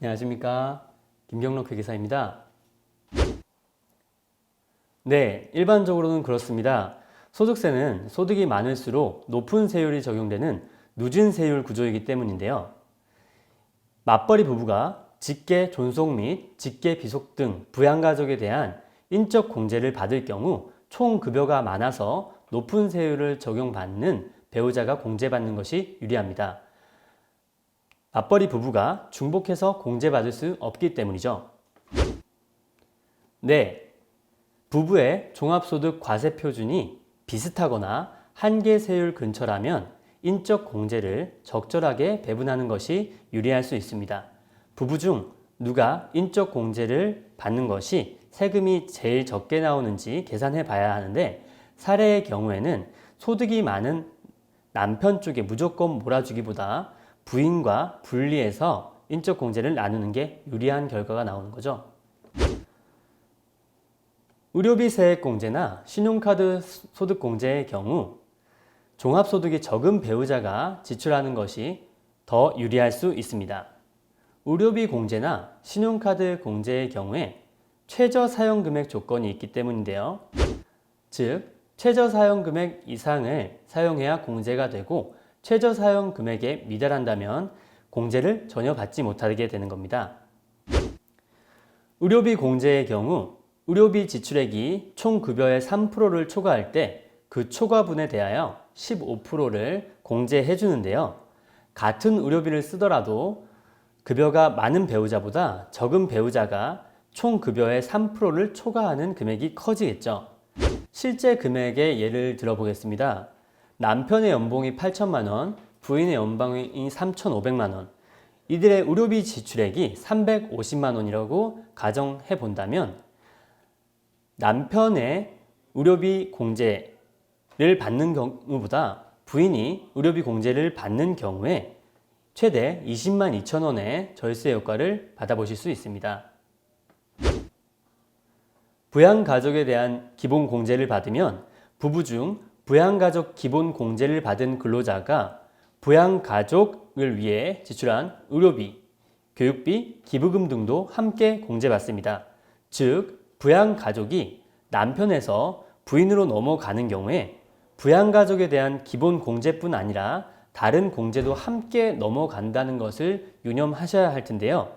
안녕하십니까. 김경록 회계사입니다. 네, 일반적으로는 그렇습니다. 소득세는 소득이 많을수록 높은 세율이 적용되는 누진 세율 구조이기 때문인데요. 맞벌이 부부가 직계 존속 및 직계 비속 등 부양가족에 대한 인적 공제를 받을 경우 총 급여가 많아서 높은 세율을 적용받는 배우자가 공제받는 것이 유리합니다. 맞벌이 부부가 중복해서 공제받을 수 없기 때문이죠. 네, 부부의 종합소득 과세 표준이 비슷하거나 한계 세율 근처라면 인적 공제를 적절하게 배분하는 것이 유리할 수 있습니다. 부부 중 누가 인적 공제를 받는 것이 세금이 제일 적게 나오는지 계산해 봐야 하는데, 사례의 경우에는 소득이 많은 남편 쪽에 무조건 몰아주기보다 부인과 분리해서 인적 공제를 나누는 게 유리한 결과가 나오는 거죠. 의료비 세액 공제나 신용카드 소득 공제의 경우 종합소득이 적은 배우자가 지출하는 것이 더 유리할 수 있습니다. 의료비 공제나 신용카드 공제의 경우에 최저 사용금액 조건이 있기 때문인데요. 즉, 최저 사용금액 이상을 사용해야 공제가 되고 최저 사용금액에 미달한다면 공제를 전혀 받지 못하게 되는 겁니다. 의료비 공제의 경우 의료비 지출액이 총 급여의 3%를 초과할 때 그 초과분에 대하여 15%를 공제해 주는데요. 같은 의료비를 쓰더라도 급여가 많은 배우자보다 적은 배우자가 총 급여의 3%를 초과하는 금액이 커지겠죠. 실제 금액의 예를 들어보겠습니다. 남편의 연봉이 8천만 원, 부인의 연봉이 3,500만 원. 이들의 의료비 지출액이 350만 원이라고 가정해 본다면 남편의 의료비 공제를 받는 경우보다 부인이 의료비 공제를 받는 경우에 최대 20만 2천 원의 절세 효과를 받아보실 수 있습니다. 부양가족에 대한 기본 공제를 받으면 부부 중 부양가족 기본 공제를 받은 근로자가 부양가족을 위해 지출한 의료비, 교육비, 기부금 등도 함께 공제받습니다. 즉, 부양가족이 남편에서 부인으로 넘어가는 경우에 부양가족에 대한 기본 공제뿐 아니라 다른 공제도 함께 넘어간다는 것을 유념하셔야 할 텐데요.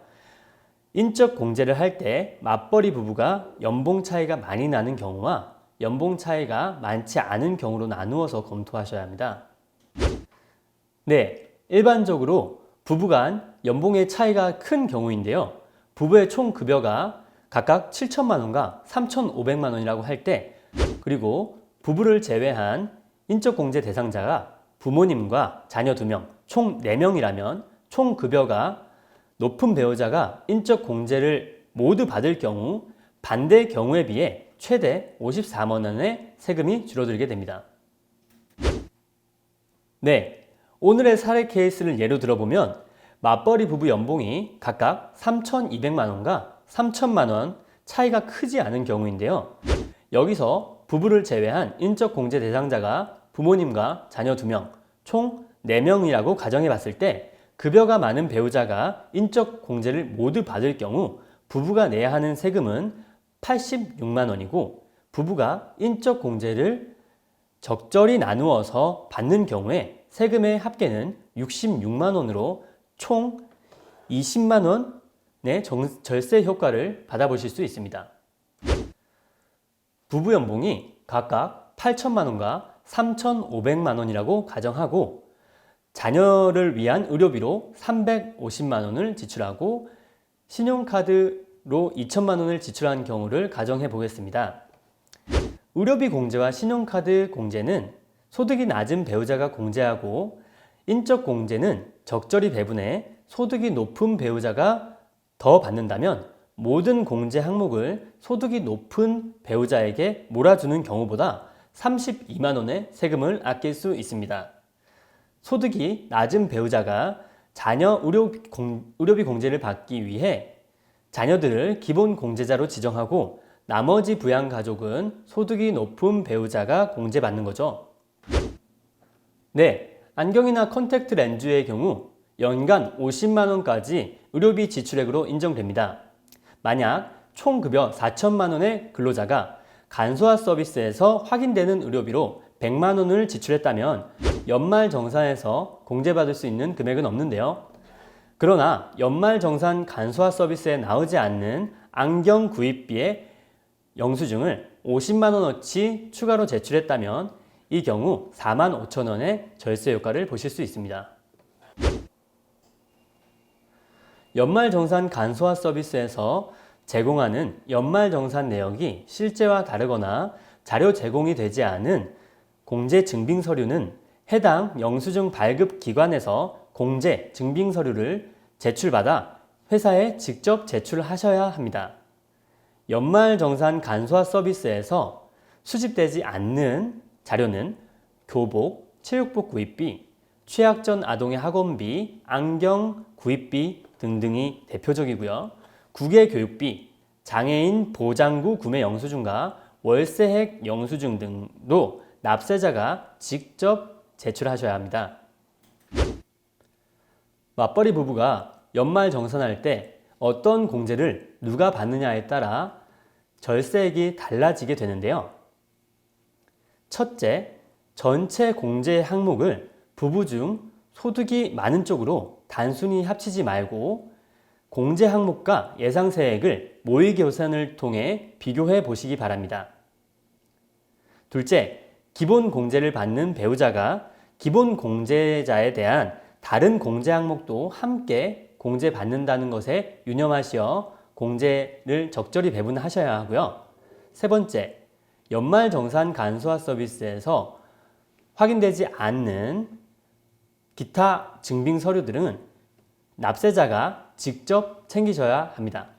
인적 공제를 할 때 맞벌이 부부가 연봉 차이가 많이 나는 경우와 연봉 차이가 많지 않은 경우로 나누어서 검토하셔야 합니다. 네, 일반적으로 부부간 연봉의 차이가 큰 경우인데요. 부부의 총 급여가 각각 7천만 원과 3,500만 원이라고 할 때, 그리고 부부를 제외한 인적 공제 대상자가 부모님과 자녀 2명, 총 4명이라면 총 급여가 높은 배우자가 인적 공제를 모두 받을 경우 반대 경우에 비해 최대 54만 원의 세금이 줄어들게 됩니다. 네, 오늘의 사례 케이스를 예로 들어보면 맞벌이 부부 연봉이 각각 3,200만 원과 3천만 원 차이가 크지 않은 경우인데요. 여기서 부부를 제외한 인적 공제 대상자가 부모님과 자녀 2명, 총 4명이라고 가정해 봤을 때 급여가 많은 배우자가 인적 공제를 모두 받을 경우 부부가 내야 하는 세금은 86만 원이고, 부부가 인적 공제를 적절히 나누어서 받는 경우에 세금의 합계는 66만 원으로 총 20만 원의 절세 효과를 받아보실 수 있습니다. 부부 연봉이 각각 8천만 원과 3,500만 원이라고 가정하고 자녀를 위한 의료비로 350만 원을 지출하고 신용카드로 2천만 원을 지출한 경우를 가정해 보겠습니다. 의료비 공제와 신용카드 공제는 소득이 낮은 배우자가 공제하고 인적 공제는 적절히 배분해 소득이 높은 배우자가 더 받는다면 모든 공제 항목을 소득이 높은 배우자에게 몰아주는 경우보다 32만 원의 세금을 아낄 수 있습니다. 소득이 낮은 배우자가 자녀 의료비 공제를 받기 위해 자녀들을 기본 공제자로 지정하고 나머지 부양가족은 소득이 높은 배우자가 공제받는 거죠. 네, 안경이나 컨택트 렌즈의 경우 연간 50만 원까지 의료비 지출액으로 인정됩니다. 만약 총 급여 4천만 원의 근로자가 간소화 서비스에서 확인되는 의료비로 100만 원을 지출했다면 연말정산에서 공제받을 수 있는 금액은 없는데요. 그러나 연말정산 간소화 서비스에 나오지 않는 안경 구입비의 영수증을 50만 원어치 추가로 제출했다면 이 경우 4만 5천 원의 절세 효과를 보실 수 있습니다. 연말정산 간소화 서비스에서 제공하는 연말정산 내역이 실제와 다르거나 자료 제공이 되지 않은 공제 증빙 서류는 해당 영수증 발급 기관에서 공제 증빙 서류를 제출받아 회사에 직접 제출하셔야 합니다. 연말정산 간소화 서비스에서 수집되지 않는 자료는 교복, 체육복 구입비, 취약 전 아동의 학원비, 안경 구입비 등등이 대표적이고요. 국외 교육비, 장애인 보장구 구매 영수증과 월세액 영수증 등도 납세자가 직접 제출하셔야 합니다. 맞벌이 부부가 연말정산할 때 어떤 공제를 누가 받느냐에 따라 절세액이 달라지게 되는데요. 첫째, 전체 공제 항목을 부부 중 소득이 많은 쪽으로 단순히 합치지 말고 공제 항목과 예상세액을 모의계산을 통해 비교해 보시기 바랍니다. 둘째, 기본 공제를 받는 배우자가 기본 공제자에 대한 다른 공제 항목도 함께 공제받는다는 것에 유념하시어 공제를 적절히 배분하셔야 하고요. 세 번째, 연말정산 간소화 서비스에서 확인되지 않는 기타 증빙 서류들은 납세자가 직접 챙기셔야 합니다.